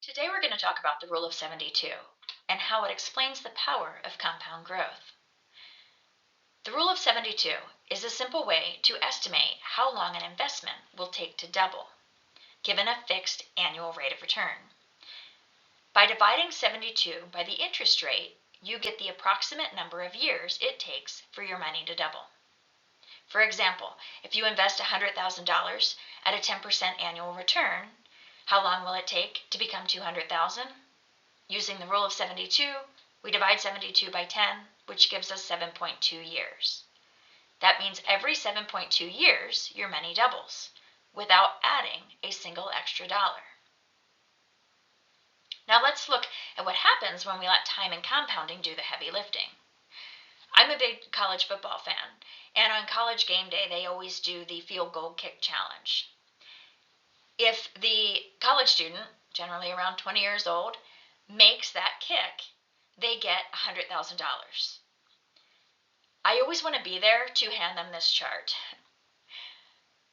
Today we're going to talk about the Rule of 72 and how it explains the power of compound growth. The Rule of 72 is a simple way to estimate how long an investment will take to double, given a fixed annual rate of return. By dividing 72 by the interest rate, you get the approximate number of years it takes for your money to double. For example, if you invest $100,000 at a 10% annual return, how long will it take to become $200,000? Using the Rule of 72, we divide 72 by 10, which gives us 7.2 years. That means every 7.2 years, your money doubles, without adding a single extra dollar. Now let's look at what happens when we let time and compounding do the heavy lifting. I'm a big college football fan, and on college game day, they always do the field goal kick challenge. If the college student, generally around 20 years old, makes that kick, they get $100,000. I always want to be there to hand them this chart.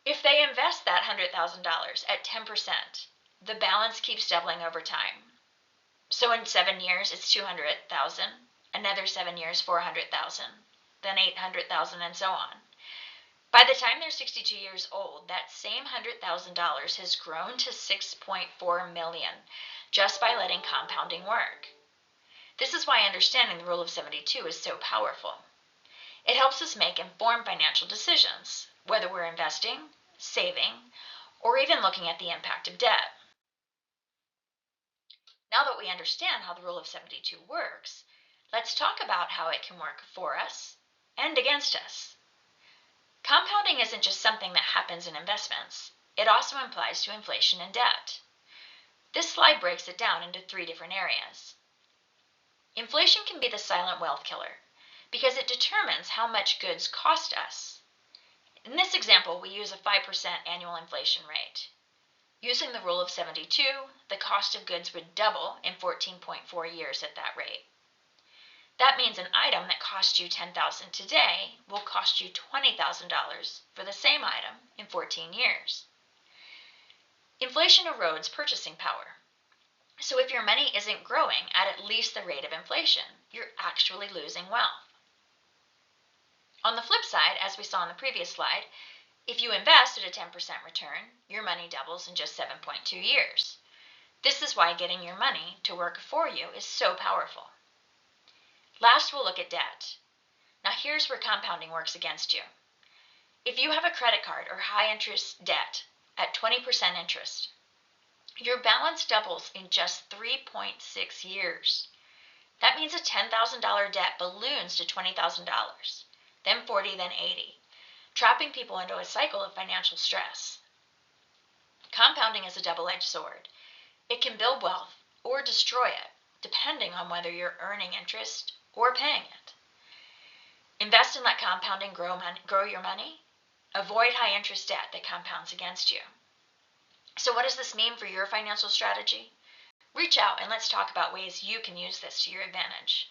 If they invest that $100,000 at 10%, the balance keeps doubling over time. So in 7 years, it's $200,000, another 7 years, $400,000, then $800,000, and so on. By the time they're 62 years old, that same $100,000 has grown to $6.4 million just by letting compounding work. This is why understanding the Rule of 72 is so powerful. It helps us make informed financial decisions, whether we're investing, saving, or even looking at the impact of debt. Now that we understand how the Rule of 72 works, let's talk about how it can work for us and against us. Compounding isn't just something that happens in investments. It also applies to inflation and debt. This slide breaks it down into 3 different areas. Inflation can be the silent wealth killer because it determines how much goods cost us. In this example, we use a 5% annual inflation rate. Using the Rule of 72, the cost of goods would double in 14.4 years at that rate. That means an item that cost you $10,000 today will cost you $20,000 for the same item in 14 years. Inflation erodes purchasing power. So if your money isn't growing at least the rate of inflation, you're actually losing wealth. On the flip side, as we saw in the previous slide, if you invest at a 10% return, your money doubles in just 7.2 years. This is why getting your money to work for you is so powerful. Last, we'll look at debt. Now here's where compounding works against you. If you have a credit card or high interest debt at 20% interest, your balance doubles in just 3.6 years. That means a $10,000 debt balloons to $20,000, then $40,000, then $80,000, trapping people into a cycle of financial stress. Compounding is a double-edged sword. It can build wealth or destroy it, depending on whether you're earning interest or paying it. Invest and let compounding grow your money. Avoid high interest debt that compounds against you. So what does this mean for your financial strategy? Reach out and let's talk about ways you can use this to your advantage.